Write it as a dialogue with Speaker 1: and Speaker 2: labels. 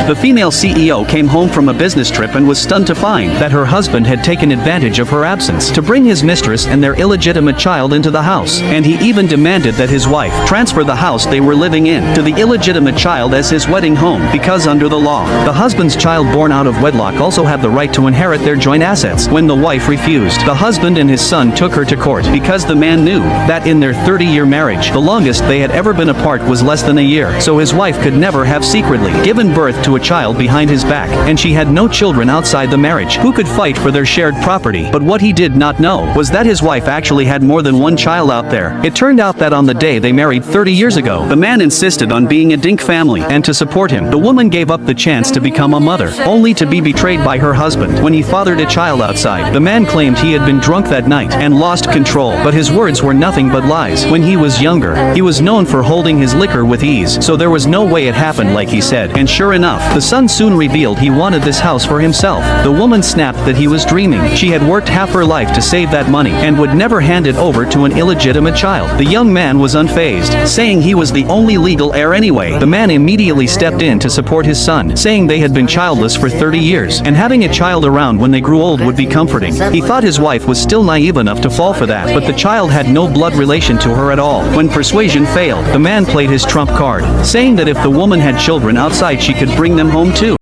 Speaker 1: The female CEO came home from a business trip and was stunned to find that her husband had taken advantage of her absence to bring his mistress and their illegitimate child into the house, and he even demanded that his wife transfer the house they were living in to the illegitimate child as his wedding home, because under the law, the husband's child born out of wedlock also had the right to inherit their joint assets. When the wife refused, the husband and his son took her to court because the man knew that in their 30-year marriage, the longest they had ever been apart was less than a year, so his wife could never have secretly given birth to a child behind his back, and she had no children outside the marriage who could fight for their shared property. But what he did not know was that his wife actually had more than one child out there. It turned out that on the day they married 30 years ago, the man insisted on being a dink family, and to support him, the woman gave up the chance to become a mother, only to be betrayed by her husband when he fathered a child outside. The man claimed he had been drunk that night and lost control, but his words were nothing but lies. When he was younger, he was known for holding his liquor with ease, so there was no way it happened like he said. And sure enough, the son soon revealed he wanted this house for himself. The woman snapped that he was dreaming. She had worked half her life to save that money and would never hand it over to an illegitimate child. The young man was unfazed, saying he was the only legal heir anyway. The man immediately stepped in to support his son, saying they had been childless for 30 years, and having a child around when they grew old would be comforting. He thought his wife was still naive enough to fall for that, but the child had no blood relation to her at all. When persuasion failed, the man played his trump card, saying that if the woman had children outside she could bring them home too.